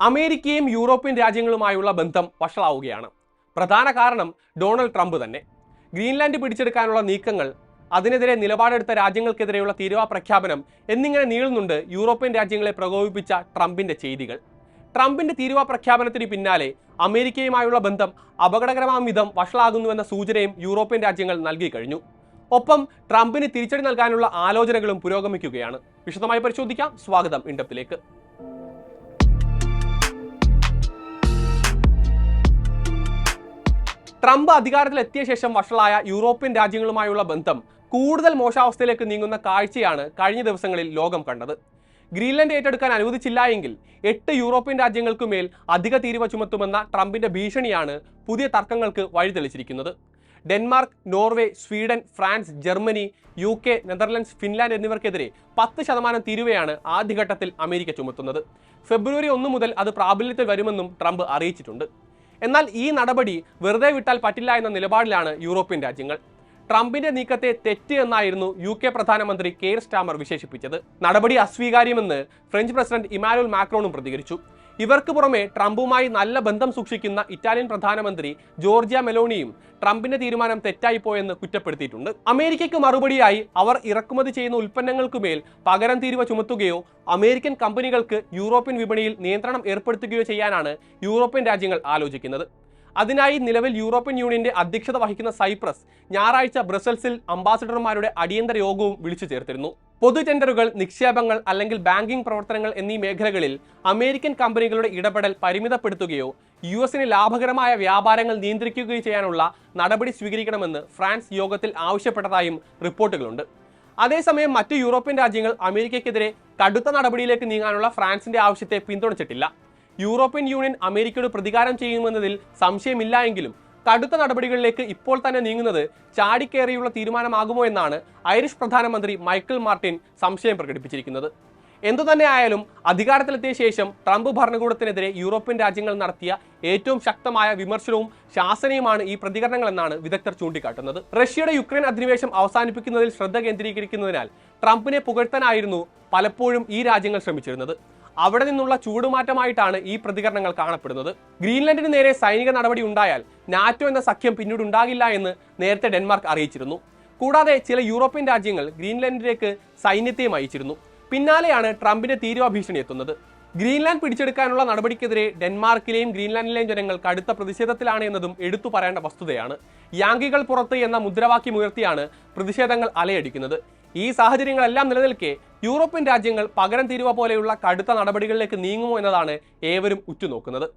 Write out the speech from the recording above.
അമേരിക്കയും യൂറോപ്യൻ രാജ്യങ്ങളുമായുള്ള ബന്ധം വഷളാവുകയാണ്. പ്രധാന കാരണം ഡൊണാൾഡ് ട്രംപ് തന്നെ. ഗ്രീൻലാൻഡ് പിടിച്ചെടുക്കാനുള്ള നീക്കങ്ങൾ, അതിനെതിരെ നിലപാടെടുത്ത രാജ്യങ്ങൾക്കെതിരെയുള്ള തീരുവ പ്രഖ്യാപനം എന്നിങ്ങനെ നീളുന്നുണ്ട് യൂറോപ്യൻ രാജ്യങ്ങളെ പ്രകോപിപ്പിച്ച ട്രംപിന്റെ ചെയ്തികൾ. ട്രംപിന്റെ തീരുവ പ്രഖ്യാപനത്തിന് പിന്നാലെ അമേരിക്കയുമായുള്ള ബന്ധം അപകടകരമാം വിധം വഷളാകുന്നുവെന്ന സൂചനയും യൂറോപ്യൻ രാജ്യങ്ങൾ നൽകി കഴിഞ്ഞു. ഒപ്പം ട്രംപിന് തിരിച്ചടി നൽകാനുള്ള ആലോചനകളും പുരോഗമിക്കുകയാണ്. വിശദമായി പരിശോധിക്കാം. സ്വാഗതം ഇൻഡെപ്തിലേക്ക്. ട്രംപ് അധികാരത്തിലെത്തിയ ശേഷം വഷളായ യൂറോപ്യൻ രാജ്യങ്ങളുമായുള്ള ബന്ധം കൂടുതൽ മോശാവസ്ഥയിലേക്ക് നീങ്ങുന്ന കാഴ്ചയാണ് കഴിഞ്ഞ ദിവസങ്ങളിൽ ലോകം കണ്ടത്. ഗ്രീൻലാൻഡ് ഏറ്റെടുക്കാൻ അനുവദിച്ചില്ല എങ്കിൽ 8 യൂറോപ്യൻ രാജ്യങ്ങൾക്കുമേൽ അധിക തീരുവ ചുമത്തുമെന്ന ട്രംപിന്റെ ഭീഷണിയാണ് പുതിയ തർക്കങ്ങൾക്ക് വഴിതെളിച്ചിരിക്കുന്നത്. Denmark, Norway, Sweden, France, Germany, UK, Netherlands, Finland എന്നിവർക്കെതിരെ 10% തീരുവയാണ് ആദ്യഘട്ടത്തിൽ അമേരിക്ക ചുമത്തുന്നത്. ഫെബ്രുവരി 1 മുതൽ അത് പ്രാബല്യത്തിൽ വരുമെന്നും ട്രംപ് അറിയിച്ചിട്ടുണ്ട്. എന്നാൽ ഈ നടപടി വെറുതെ വിട്ടാൽ പറ്റില്ല എന്ന നിലപാടിലാണ് യൂറോപ്യൻ രാജ്യങ്ങൾ. ട്രംപിന്റെ നീക്കത്തെ തെറ്റ് എന്നായിരുന്നു UK പ്രധാനമന്ത്രി കെയർ സ്റ്റാമർ വിശേഷിപ്പിച്ചത്. നടപടി അസ്വീകാര്യമെന്ന് ഫ്രഞ്ച് പ്രസിഡന്റ് ഇമാനുവൽ മാക്രോണും പ്രതികരിച്ചു. ഇവർക്ക് പുറമെ ട്രംപുമായി നല്ല ബന്ധം സൂക്ഷിക്കുന്ന ഇറ്റാലിയൻ പ്രധാനമന്ത്രി ജോർജിയ മെലോണിയും ട്രംപിന്റെ തീരുമാനം തെറ്റായിപ്പോയെന്ന് കുറ്റപ്പെടുത്തിയിട്ടുണ്ട്. അമേരിക്കയ്ക്ക് മറുപടിയായി അവർ ഇറക്കുമതി ചെയ്യുന്ന ഉൽപ്പന്നങ്ങൾക്കുമേൽ പകരം തീരുവ ചുമത്തുകയോ അമേരിക്കൻ കമ്പനികൾക്ക് യൂറോപ്യൻ വിപണിയിൽ നിയന്ത്രണം ഏർപ്പെടുത്തുകയോ ചെയ്യാനാണ് യൂറോപ്യൻ രാജ്യങ്ങൾ ആലോചിക്കുന്നത്. അതിനായി നിലവിൽ യൂറോപ്യൻ യൂണിയന്റെ അധ്യക്ഷത വഹിക്കുന്ന സൈപ്രസ് ഞായറാഴ്ച ബ്രസൽസിൽ അംബാസഡർമാരുടെ അടിയന്തര യോഗവും വിളിച്ചു ചേർത്തിരുന്നു. പൊതു ടെൻഡറുകൾ, നിക്ഷേപങ്ങൾ അല്ലെങ്കിൽ ബാങ്കിംഗ് പ്രവർത്തനങ്ങൾ എന്നീ മേഖലകളിൽ അമേരിക്കൻ കമ്പനികളുടെ ഇടപെടൽ പരിമിതപ്പെടുത്തുകയോ US-ന് ലാഭകരമായ വ്യാപാരങ്ങൾ നിയന്ത്രിക്കുകയോ ചെയ്യാനുള്ള നടപടി സ്വീകരിക്കണമെന്ന് ഫ്രാൻസ് യോഗത്തിൽ ആവശ്യപ്പെട്ടതായും റിപ്പോർട്ടുകളുണ്ട്. അതേസമയം മറ്റു യൂറോപ്യൻ രാജ്യങ്ങൾ അമേരിക്കയ്ക്കെതിരെ കടുത്ത നടപടിയിലേക്ക് നീങ്ങാനുള്ള ഫ്രാൻസിന്റെ ആവശ്യത്തെ പിന്തുണച്ചിട്ടില്ല. യൂറോപ്യൻ യൂണിയൻ അമേരിക്കയോട് പ്രതികാരം ചെയ്യുമെന്നതിൽ സംശയമില്ല എങ്കിലും കടുത്ത നടപടികളിലേക്ക് ഇപ്പോൾ തന്നെ നീങ്ങുന്നത് ചാടിക്കേറിയുള്ള തീരുമാനമാകുമോ എന്നാണ് ഐറിഷ് പ്രധാനമന്ത്രി മൈക്കിൾ മാർട്ടിൻ സംശയം പ്രകടിപ്പിച്ചിരിക്കുന്നത്. എന്തുതന്നെ ആയാലും അധികാരത്തിലെത്തിയ ശേഷം ട്രംപ് ഭരണകൂടത്തിനെതിരെ യൂറോപ്യൻ രാജ്യങ്ങൾ നടത്തിയ ഏറ്റവും ശക്തമായ വിമർശനവും ശാസനയുമാണ് ഈ പ്രതികരണങ്ങളെന്നാണ് വിദഗ്ധർ ചൂണ്ടിക്കാട്ടുന്നത്. റഷ്യയുടെ യുക്രൈൻ അധിനിവേശം അവസാനിപ്പിക്കുന്നതിൽ ശ്രദ്ധ കേന്ദ്രീകരിക്കുന്നതിനാൽ ട്രംപിനെ പുകഴ്ത്താനായിരുന്നു പലപ്പോഴും ഈ രാജ്യങ്ങൾ ശ്രമിച്ചിരുന്നത്. അവിടെ നിന്നുള്ള ചൂടുമാറ്റമായിട്ടാണ് ഈ പ്രതികരണങ്ങൾ കാണപ്പെടുന്നത്. ഗ്രീൻലാൻഡിന് നേരെ സൈനിക നടപടി ഉണ്ടായാൽ നാറ്റോ എന്ന സഖ്യം പിന്നീട് ഉണ്ടാകില്ല എന്ന് നേരത്തെ ഡെൻമാർക്ക് അറിയിച്ചിരുന്നു. കൂടാതെ ചില യൂറോപ്യൻ രാജ്യങ്ങൾ ഗ്രീൻലാൻഡിലേക്ക് സൈന്യത്തെയും അയച്ചിരുന്നു. പിന്നാലെയാണ് ട്രംപിന്റെ തീരുവ ഭീഷണി എത്തുന്നത്. ഗ്രീൻലാൻഡ് പിടിച്ചെടുക്കാനുള്ള നടപടിക്കെതിരെ ഡെൻമാർക്കിലെയും ഗ്രീൻലാൻഡിലെയും ജനങ്ങൾ കടുത്ത പ്രതിഷേധത്തിലാണ് എന്നതും എടുത്തു പറയേണ്ട വസ്തുതയാണ്. യാങ്കികൾ പുറത്ത് എന്ന മുദ്രാവാക്യം ഉയർത്തിയാണ് പ്രതിഷേധങ്ങൾ അലയടിക്കുന്നത്. ഈ സാഹചര്യങ്ങളെല്ലാം നിലനിൽക്കെ യൂറോപ്യൻ രാജ്യങ്ങൾ പകരം തീരുവ പോലെയുള്ള കടുത്ത നടപടികളിലേക്ക് നീങ്ങുമോ എന്നതാണ് ഏവരും ഉറ്റുനോക്കുന്നത്.